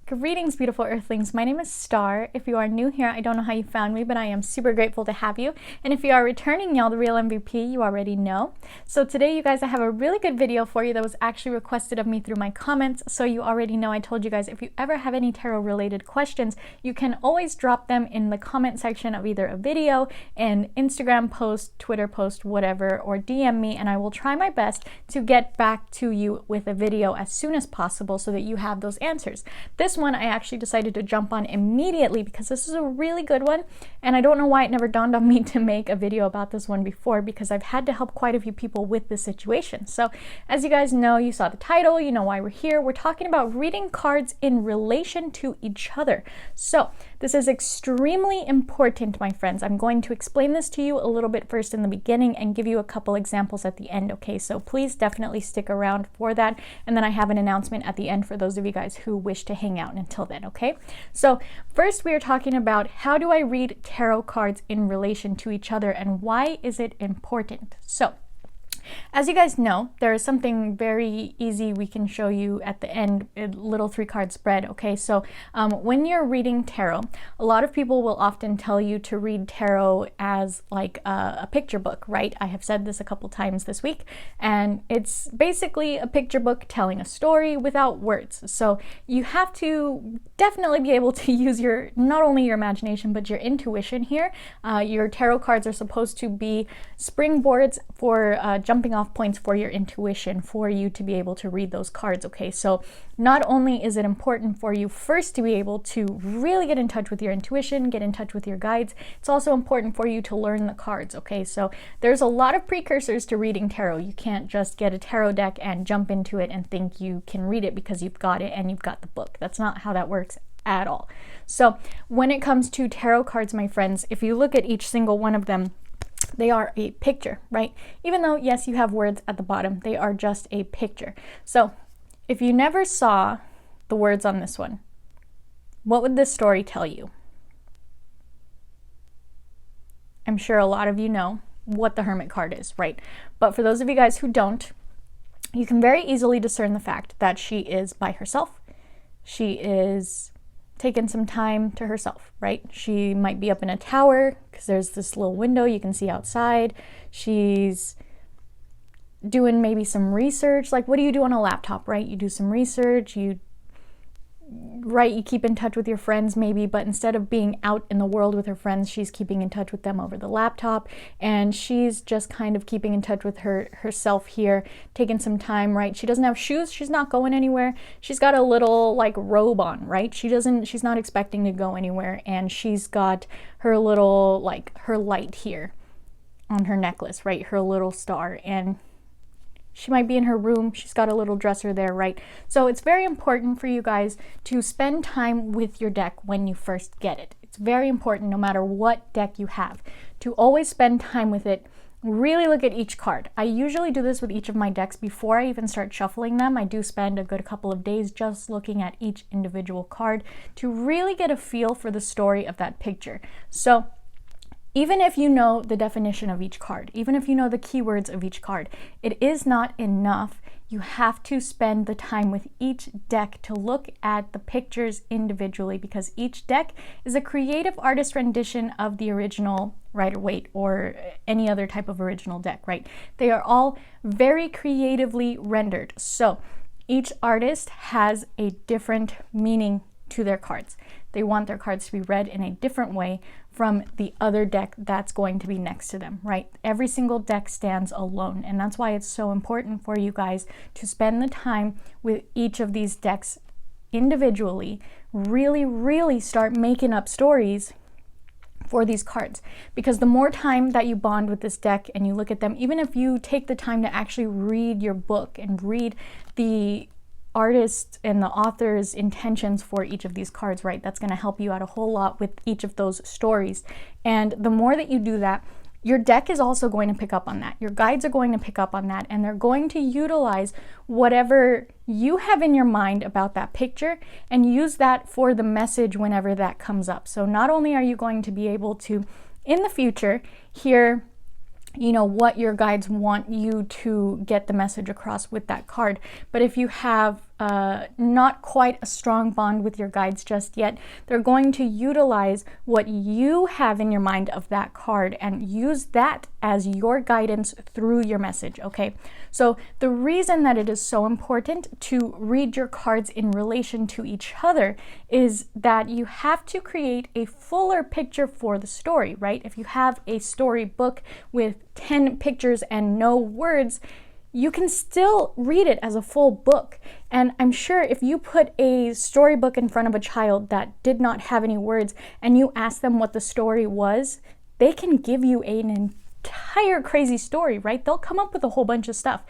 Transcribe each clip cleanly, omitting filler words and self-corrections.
Greetings, beautiful earthlings. My name is Star. If you are new here, I don't know how you found me, but I am super grateful to have you. And if you are returning, y'all, the real MVP, you already know. So today, you guys, I have a really good video for you that was actually requested of me through my comments. So you already know I told you guys, if you ever have any tarot related questions, you can always drop them in the comment section of either a video, an Instagram post, Twitter post, whatever, or DM me, and I will try my best to get back to you with a video as soon as possible so that you have those answers. This one I actually decided to jump on immediately because this is a really good one, and I don't know why it never dawned on me to make a video about this one before, because I've had to help quite a few people with this situation. So as you guys know, you saw the title, you know why we're here. We're talking about reading cards in relation to each other. So this is extremely important, my friends. I'm going to explain this to you a little bit first in the beginning and give you a couple examples at the end, okay? So please definitely stick around for that, and then I have an announcement at the end for those of you guys who wish to hang out until then, okay? So first we are talking about how do I read tarot cards in relation to each other and why is it important? So as you guys know, there is something very easy we can show you at the end, a little 3-card spread, okay? So when you're reading tarot, a lot of people will often tell you to read tarot as like a picture book, right? I have said this a couple times this week, and it's basically a picture book telling a story without words. So you have to definitely be able to use not only your imagination, but your intuition here. Your tarot cards are supposed to be springboards for jumping off points for your intuition, for you to be able to read those cards, okay? So not only is it important for you first to be able to really get in touch with your intuition, get in touch with your guides, it's also important for you to learn the cards, okay? So there's a lot of precursors to reading tarot. You can't just get a tarot deck and jump into it and think you can read it because you've got it and you've got the book. That's not how that works at all. So when it comes to tarot cards, my friends, if you look at each single one of them, they are a picture, right? Even though, yes, you have words at the bottom, they are just a picture. So if you never saw the words on this one, what would this story tell you? I'm sure a lot of you know what the Hermit card is, right? But for those of you guys who don't, you can very easily discern the fact that she is by herself. She is taken some time to herself, right? She might be up in a tower because there's this little window you can see outside. She's doing maybe some research. Like, what do you do on a laptop, right? You do some research, you keep in touch with your friends maybe, but instead of being out in the world with her friends, she's keeping in touch with them over the laptop, and she's just kind of keeping in touch with herself here, taking some time, right? She doesn't have shoes, she's not going anywhere. She's got a little like robe on, right? She's not expecting to go anywhere, and she's got her little, like, her light here on her necklace, right? Her little star, and she might be in her room. She's got a little dresser there, right? So it's very important for you guys to spend time with your deck when you first get it. It's very important, no matter what deck you have, to always spend time with it. Really look at each card. I usually do this with each of my decks before I even start shuffling them. I do spend a good couple of days just looking at each individual card to really get a feel for the story of that picture. So even if you know the definition of each card, even if you know the keywords of each card, it is not enough. You have to spend the time with each deck to look at the pictures individually, because each deck is a creative artist rendition of the original Rider-Waite or any other type of original deck, right? They are all very creatively rendered. So each artist has a different meaning to their cards. They want their cards to be read in a different way from the other deck that's going to be next to them, right? Every single deck stands alone, and that's why it's so important for you guys to spend the time with each of these decks individually. Really start making up stories for these cards, because the more time that you bond with this deck and you look at them, even if you take the time to actually read your book and read the artist and the author's intentions for each of these cards, right? That's going to help you out a whole lot with each of those stories. And the more that you do that, your deck is also going to pick up on that. Your guides are going to pick up on that, and they're going to utilize whatever you have in your mind about that picture and use that for the message whenever that comes up. So not only are you going to be able to, in the future, hear what your guides want you to get the message across with that card, but if you have not quite a strong bond with your guides just yet, they're going to utilize what you have in your mind of that card and use that as your guidance through your message, okay? So the reason that it is so important to read your cards in relation to each other is that you have to create a fuller picture for the story, right? If you have a storybook with 10 pictures and no words, you can still read it as a full book. And I'm sure if you put a storybook in front of a child that did not have any words and you ask them what the story was, they can give you an entire crazy story, right? They'll come up with a whole bunch of stuff.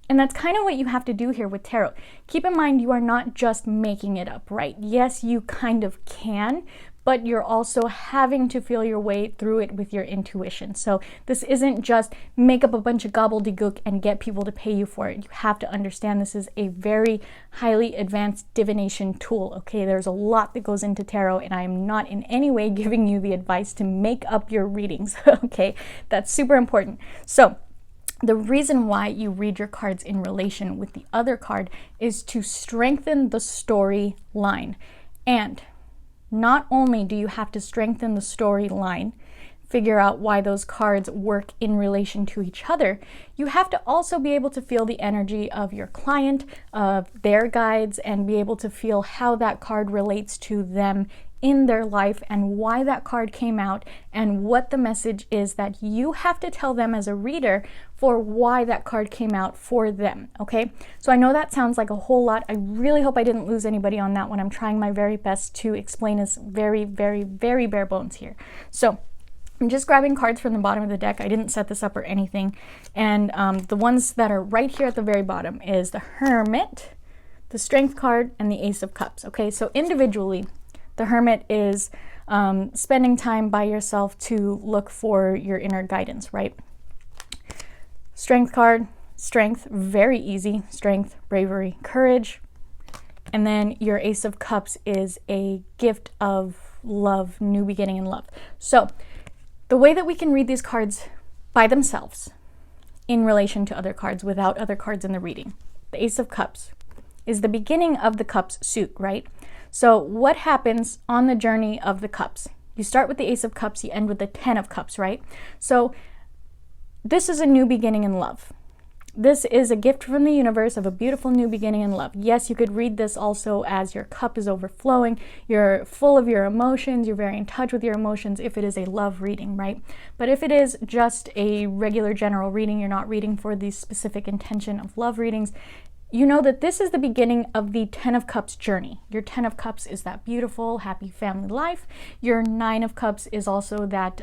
And that's kind of what you have to do here with tarot. Keep in mind, you are not just making it up, right? Yes, you kind of can, but you're also having to feel your way through it with your intuition. So this isn't just make up a bunch of gobbledygook and get people to pay you for it. You have to understand this is a very highly advanced divination tool, okay? There's a lot that goes into tarot, and I am not in any way giving you the advice to make up your readings, okay? That's super important. So the reason why you read your cards in relation with the other card is to strengthen the storyline. And not only do you have to strengthen the storyline, figure out why those cards work in relation to each other, you have to also be able to feel the energy of your client, of their guides, and be able to feel how that card relates to them in their life and why that card came out and what the message is that you have to tell them as a reader for why that card came out for them, okay? So I know that sounds like a whole lot. I really hope I didn't lose anybody on that one. I'm trying my very best to explain this very, very, very bare bones here. So I'm just grabbing cards from the bottom of the deck. I didn't set this up or anything. And the ones that are right here at the very bottom is the Hermit, the Strength card, and the Ace of Cups, okay? So individually, the Hermit is spending time by yourself to look for your inner guidance, right? Strength card, strength, very easy. Strength, bravery, courage. And then your Ace of Cups is a gift of love, new beginning in love. So the way that we can read these cards by themselves in relation to other cards without other cards in the reading. The Ace of Cups is the beginning of the Cups suit, right? So what happens on the journey of the Cups? You start with the Ace of Cups, you end with the 10 of Cups, right? So this is a new beginning in love. This is a gift from the universe of a beautiful new beginning in love. Yes, you could read this also as your cup is overflowing, you're full of your emotions, you're very in touch with your emotions if it is a love reading, right? But if it is just a regular general reading, you're not reading for the specific intention of love readings, you know that this is the beginning of the 10 of Cups journey. Your 10 of Cups is that beautiful, happy family life. Your 9 of Cups is also that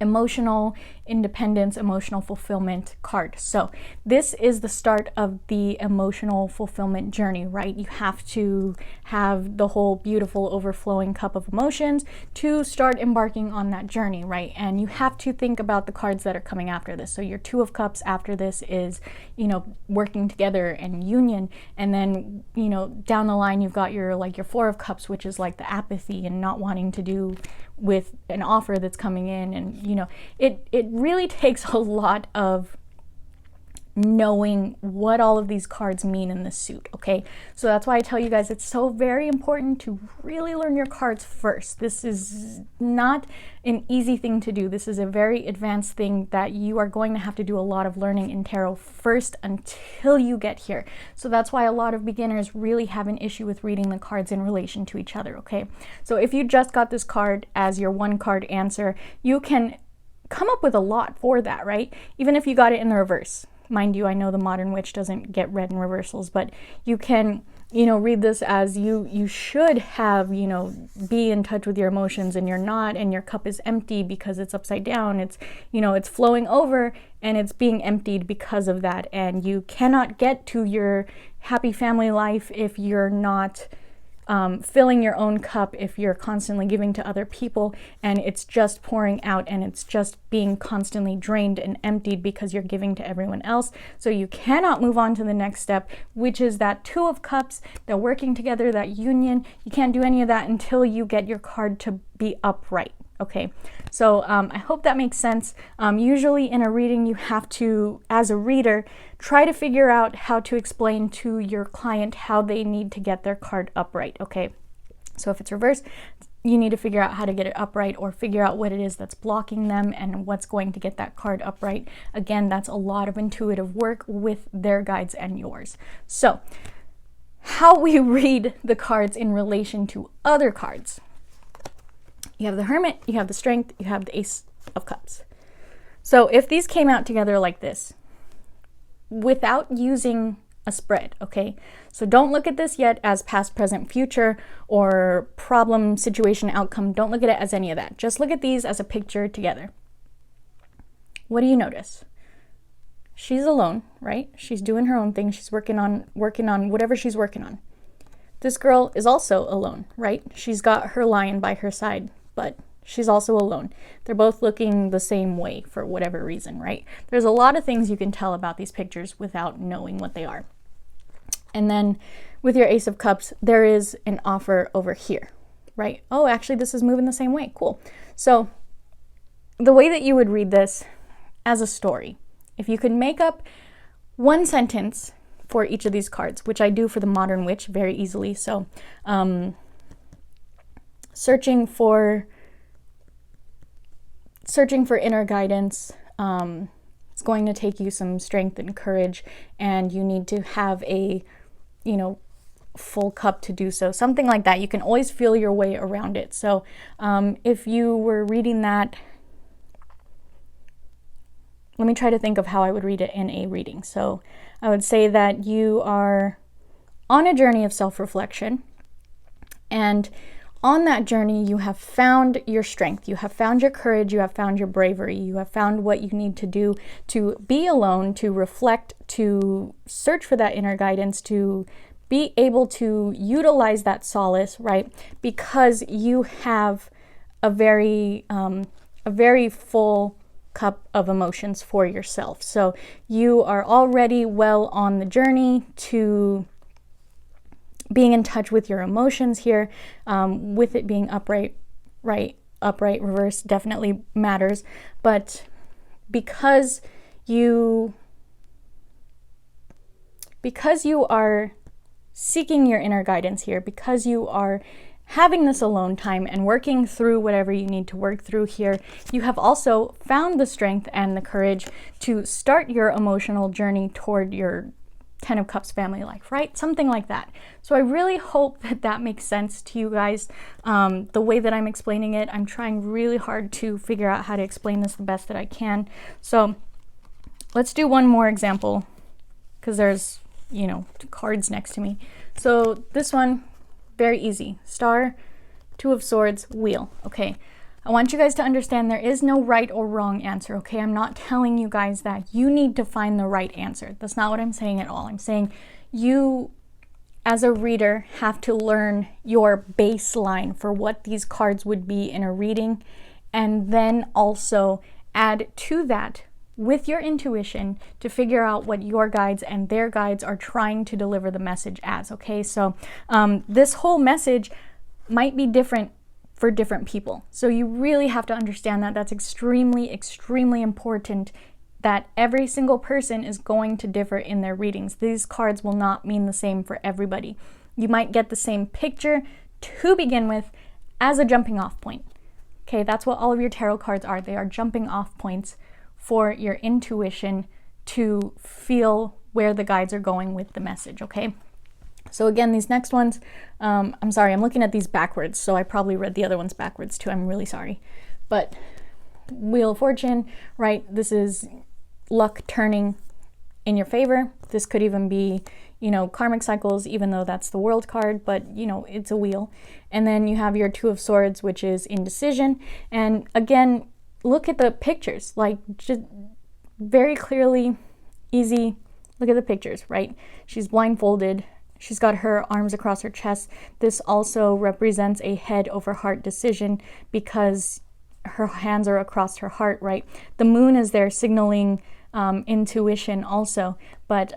emotional independence, emotional fulfillment card. So this is the start of the emotional fulfillment journey, right? You have to have the whole beautiful overflowing cup of emotions to start embarking on that journey, right? And you have to think about the cards that are coming after this. So your 2 of Cups after this is, you know, working together and union. And then, you know, down the line, you've got your 4 of Cups, which is like the apathy and not wanting to do with an offer that's coming in. And, you know, it really takes a lot of knowing what all of these cards mean in this suit, okay? So that's why I tell you guys it's so very important to really learn your cards first. This is not an easy thing to do. This is a very advanced thing that you are going to have to do a lot of learning in tarot first until you get here. So that's why a lot of beginners really have an issue with reading the cards in relation to each other, okay? So if you just got this card as your 1 card answer, you can come up with a lot for that, right? Even if you got it in the reverse. Mind you, I know the Modern Witch doesn't get read in reversals, but you can, you know, read this as you should have, you know, be in touch with your emotions and you're not, and your cup is empty because it's upside down. It's, you know, it's flowing over and it's being emptied because of that. And you cannot get to your happy family life if you're not filling your own cup, if you're constantly giving to other people and it's just pouring out and it's just being constantly drained and emptied because you're giving to everyone else. So you cannot move on to the next step, which is that 2 of Cups, that working together, that union. You can't do any of that until you get your card to be upright. Okay, so I hope that makes sense. Usually in a reading, you have to, as a reader, try to figure out how to explain to your client how they need to get their card upright, okay? So if it's reversed, you need to figure out how to get it upright, or figure out what it is that's blocking them and what's going to get that card upright. Again, that's a lot of intuitive work with their guides and yours. So how we read the cards in relation to other cards. You have the Hermit, you have the Strength, you have the Ace of Cups. So if these came out together like this, without using a spread, okay? So don't look at this yet as past, present, future, or problem, situation, outcome. Don't look at it as any of that. Just look at these as a picture together. What do you notice? She's alone, right? She's doing her own thing. She's working on whatever she's working on. This girl is also alone, right? She's got her lion by her side, but she's also alone. They're both looking the same way for whatever reason, right? There's a lot of things you can tell about these pictures without knowing what they are. And then with your Ace of Cups, there is an offer over here, right? Oh, actually, this is moving the same way. Cool. So the way that you would read this as a story, if you could make up one sentence for each of these cards, which I do for the Modern Witch very easily. So searching for inner guidance, it's going to take you some strength and courage, and you need to have a, full cup to do so. Something like that. You can always feel your way around it. So if you were reading that, let me try to think of how I would read it in a reading. So I would say that you are on a journey of self-reflection, and on that journey, you have found your strength, you have found your courage, you have found your bravery, you have found what you need to do to be alone, to reflect, to search for that inner guidance, to be able to utilize that solace, right? Because you have a very full cup of emotions for yourself. So you are already well on the journey to being in touch with your emotions here, with it being upright, reverse definitely matters. But because you are seeking your inner guidance here, because you are having this alone time and working through whatever you need to work through here, you have also found the strength and the courage to start your emotional journey toward your Ten of Cups family life, right? Something like that. So I really hope that that makes sense to you guys. The way that I'm explaining it, I'm trying really hard to figure out how to explain this the best that I can. So let's do one more example, because there's, cards next to me. So this one, very easy. Star, Two of Swords, Wheel. Okay. I want you guys to understand there is no right or wrong answer, okay? I'm not telling you guys that you need to find the right answer. That's not what I'm saying at all. I'm saying you, as a reader, have to learn your baseline for what these cards would be in a reading, and then also add to that with your intuition to figure out what your guides and their guides are trying to deliver the message as, okay? So this whole message might be different for different people. So you really have to understand that. That's extremely, extremely important, that every single person is going to differ in their readings. These cards will not mean the same for everybody. You might get the same picture to begin with as a jumping off point. Okay, that's what all of your tarot cards are. They are jumping off points for your intuition to feel where the guides are going with the message, okay? So again, these next ones, I'm sorry, I'm looking at these backwards, so I probably read the other ones backwards too. I'm really sorry. But Wheel of Fortune, right? This is luck turning in your favor. This could even be, karmic cycles, even though that's the World card, but, it's a wheel. And then you have your Two of Swords, which is indecision. And again, look at the pictures, like just very clearly, easy. Look at the pictures, right? She's blindfolded. She's got her arms across her chest. This also represents a head over heart decision because her hands are across her heart, right? The moon is there signaling intuition also, but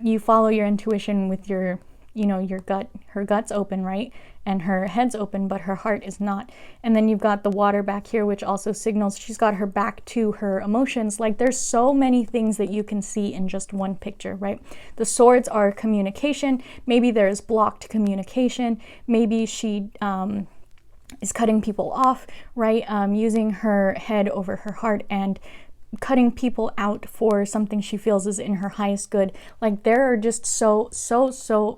you follow your intuition with your, your gut. Her gut's open, right? and her head's open, but her heart is not. And then you've got the water back here, which also signals she's got her back to her emotions. Like, there's so many things that you can see in just one picture, right? The swords are communication. Maybe there's blocked communication. Maybe she is cutting people off, right? Using her head over her heart and cutting people out for something she feels is in her highest good. Like, there are just so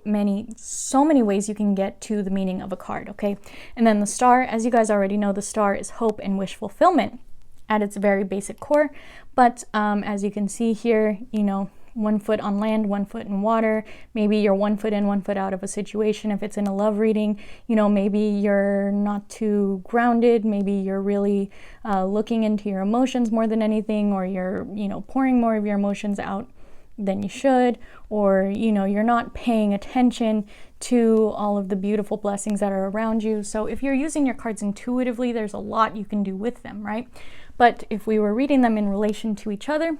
many ways you can get to the meaning of a card, okay? And then the star, as you guys already know, the star is hope and wish fulfillment at its very basic core. But as you can see here, you know, 1 foot on land, 1 foot in water. Maybe you're 1 foot in, 1 foot out of a situation. If it's in a love reading, you know, maybe you're not too grounded. Maybe you're really looking into your emotions more than anything, or you're, you know, pouring more of your emotions out than you should, or, you know, you're not paying attention to all of the beautiful blessings that are around you. So if you're using your cards intuitively, there's a lot you can do with them, right? But if we were reading them in relation to each other,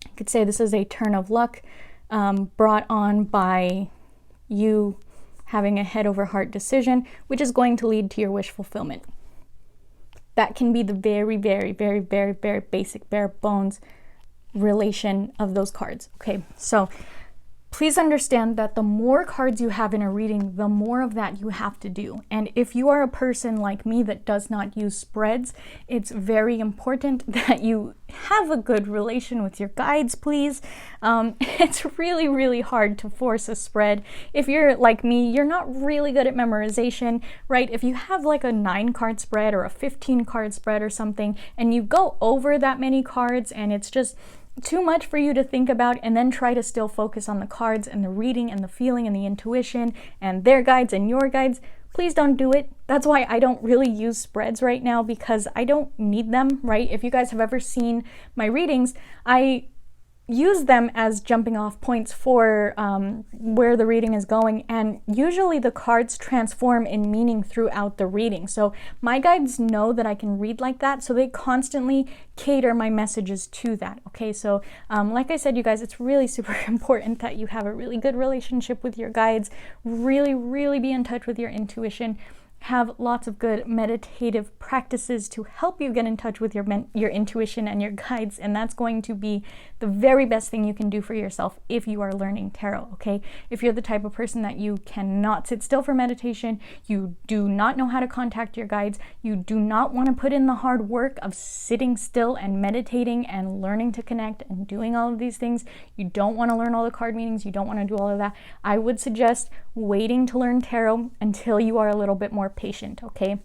you could say this is a turn of luck brought on by you having a head over heart decision, which is going to lead to your wish fulfillment. That can be the very basic, bare bones relation of those cards. Okay, so please understand that the more cards you have in a reading, the more of that you have to do. And if you are a person like me that does not use spreads, it's very important that you have a good relation with your guides, please. It's really hard to force a spread. If you're like me, you're not really good at memorization, right? If you have like a 9-card spread or a 15-card spread or something, and you go over that many cards and it's just too much for you to think about, and then try to still focus on the cards and the reading and the feeling and the intuition and their guides and your guides, please don't do it. That's why I don't really use spreads right now, because I don't need them, right? If you guys have ever seen my readings, I use them as jumping off points for where the reading is going, and usually the cards transform in meaning throughout the reading. So my guides know that I can read like that, so they constantly cater my messages to that. Okay, so like I said, you guys, it's really super important that you have a really good relationship with your guides. Really be in touch with your intuition. Have lots of good meditative practices to help you get in touch with your intuition and your guides, and that's going to be the very best thing you can do for yourself if you are learning tarot, okay? If you're the type of person that you cannot sit still for meditation, you do not know how to contact your guides, you do not want to put in the hard work of sitting still and meditating and learning to connect and doing all of these things, you don't want to learn all the card meanings, you don't want to do all of that, I would suggest waiting to learn tarot until you are a little bit more patient, okay?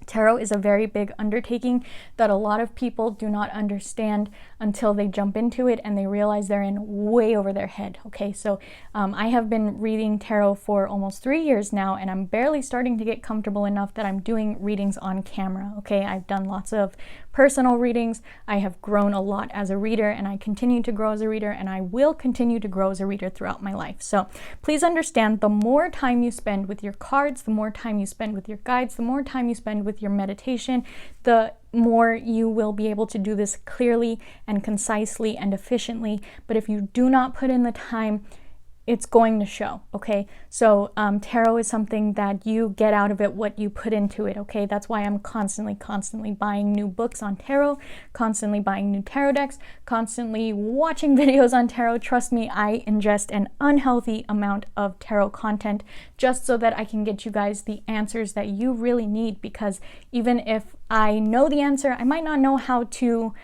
Tarot is a very big undertaking that a lot of people do not understand until they jump into it and they realize they're in way over their head, okay? So I have been reading tarot for almost 3 years now, and I'm barely starting to get comfortable enough that I'm doing readings on camera, okay? I've done lots of personal readings. I have grown a lot as a reader, and I continue to grow as a reader, and I will continue to grow as a reader throughout my life. So please understand, the more time you spend with your cards, the more time you spend with your guides, the more time you spend with your meditation, the more you will be able to do this clearly and concisely and efficiently. But if you do not put in the time, it's going to show, okay? So tarot is something that you get out of it what you put into it, okay? That's why I'm constantly buying new books on tarot, constantly buying new tarot decks, constantly watching videos on tarot. Trust me, I ingest an unhealthy amount of tarot content just so that I can get you guys the answers that you really need, because even if I know the answer, I might not know how to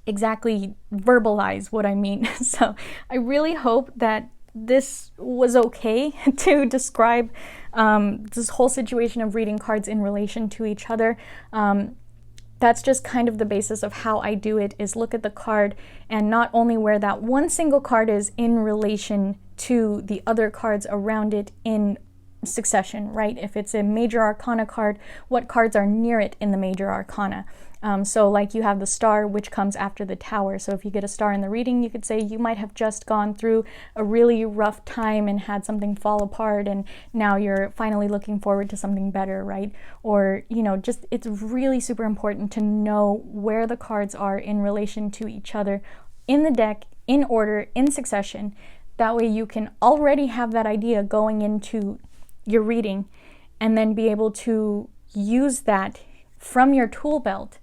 exactly verbalize what I mean. So I really hope that this was okay to describe this whole situation of reading cards in relation to each other. That's just kind of the basis of how I do it, is look at the card and not only where that one single card is in relation to the other cards around it in succession, right? If it's a major arcana card, what cards are near it in the major arcana? So like you have the star, which comes after the tower. So if you get a star in the reading, you could say you might have just gone through a really rough time and had something fall apart, and now you're finally looking forward to something better, right? Or, you know, just, it's really super important to know where the cards are in relation to each other in the deck, in order, in succession. That way you can already have that idea going into your reading and then be able to use that from your tool belt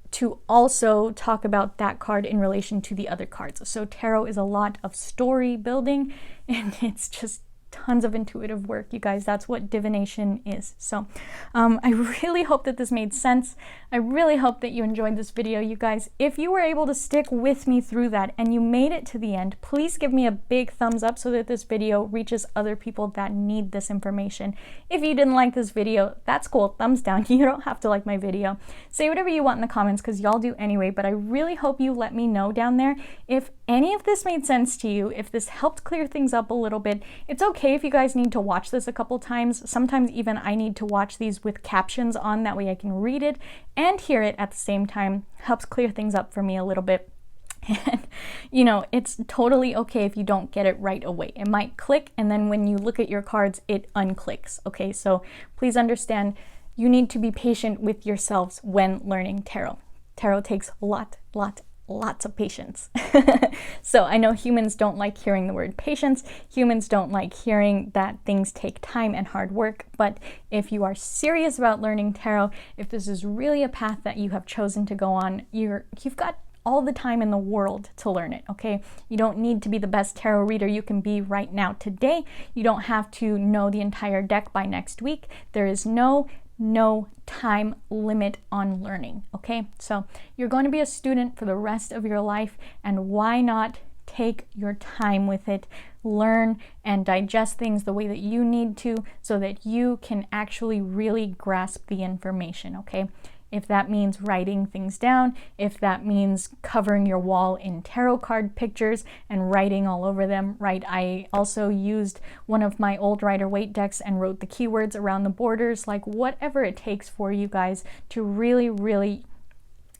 to also talk about that card in relation to the other cards. So tarot is a lot of story building, and it's just tons of intuitive work, you guys. That's what divination is. So I really hope that this made sense. I really hope that you enjoyed this video, you guys. If you were able to stick with me through that and you made it to the end, please give me a big thumbs up so that this video reaches other people that need this information. If you didn't like this video, that's cool. Thumbs down. You don't have to like my video. Say whatever you want in the comments, because y'all do anyway, but I really hope you let me know down there if any of this made sense to you, if this helped clear things up a little bit. It's okay if you guys need to watch this a couple times. Sometimes even I need to watch these with captions on, that way I can read it and hear it at the same time. Helps clear things up for me a little bit. And you know, it's totally okay if you don't get it right away. It might click, and then when you look at your cards, it unclicks. Okay, so please understand, you need to be patient with yourselves when learning tarot. Tarot takes lots of patience. So I know humans don't like hearing the word patience. Humans don't like hearing that things take time and hard work. But if you are serious about learning tarot, if this is really a path that you have chosen to go on, you've got all the time in the world to learn it, okay? You don't need to be the best tarot reader you can be right now today. You don't have to know the entire deck by next week. There is no time limit on learning, okay? So you're going to be a student for the rest of your life, and why not take your time with it, learn and digest things the way that you need to so that you can actually really grasp the information, okay? If that means writing things down, if that means covering your wall in tarot card pictures and writing all over them, right? I also used one of my old Rider-Waite decks and wrote the keywords around the borders, like whatever it takes for you guys to really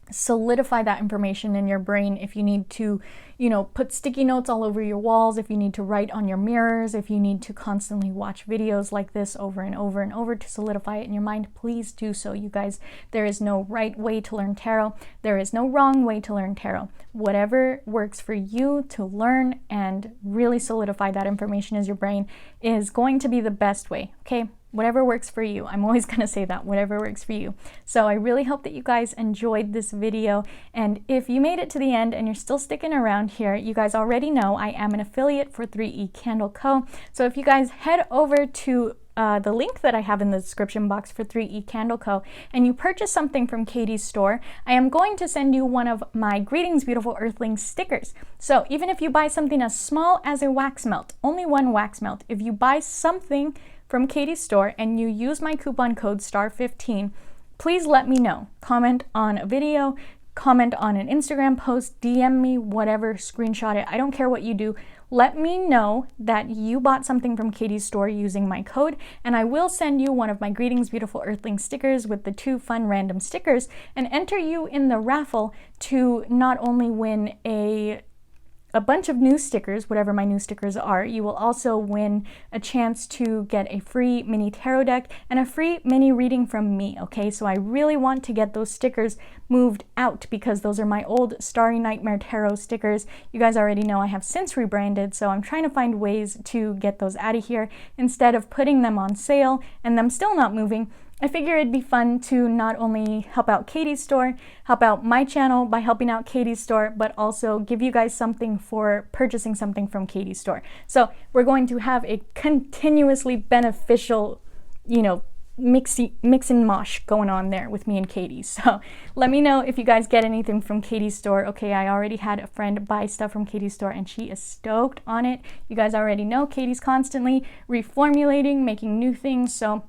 solidify that information in your brain. If you need to, you know, put sticky notes all over your walls, if you need to write on your mirrors, if you need to constantly watch videos like this over and over and over to solidify it in your mind, please do so, you guys. There is no right way to learn tarot. There is no wrong way to learn tarot. Whatever works for you to learn and really solidify that information in your brain is going to be the best way, okay? Whatever works for you. I'm always going to say that, whatever works for you. So I really hope that you guys enjoyed this video. And if you made it to the end and you're still sticking around here, you guys already know I am an affiliate for 3E Candle Co. So if you guys head over to the link that I have in the description box for 3E Candle Co. and you purchase something from Katie's store, I am going to send you one of my Greetings Beautiful Earthlings stickers. So even if you buy something as small as a wax melt, only one wax melt, if you buy something from Katie's store and you use my coupon code STAR15, please let me know. Comment on a video, comment on an Instagram post, DM me, whatever, screenshot it. I don't care what you do. Let me know that you bought something from Katie's store using my code, and I will send you one of my Greetings Beautiful Earthling stickers with the 2 fun random stickers and enter you in the raffle to not only win a bunch of new stickers, whatever my new stickers are. You will also win a chance to get a free mini tarot deck and a free mini reading from me, okay? So I really want to get those stickers moved out because those are my old Starry Nightmare Tarot stickers. You guys already know I have since rebranded, so I'm trying to find ways to get those out of here instead of putting them on sale and them still not moving. I figure it'd be fun to not only help out Katie's store, help out my channel by helping out Katie's store, but also give you guys something for purchasing something from Katie's store. So we're going to have a continuously beneficial, you know, mix and mosh going on there with me and Katie. So let me know if you guys get anything from Katie's store. Okay, I already had a friend buy stuff from Katie's store and she is stoked on it. You guys already know Katie's constantly reformulating, making new things. So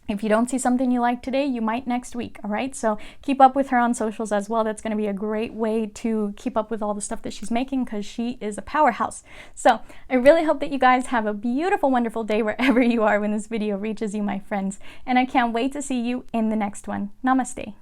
if you don't see something you like today, you might next week, all right? So keep up with her on socials as well. That's going to be a great way to keep up with all the stuff that she's making because she is a powerhouse. So I really hope that you guys have a beautiful, wonderful day wherever you are when this video reaches you, my friends. And I can't wait to see you in the next one. Namaste.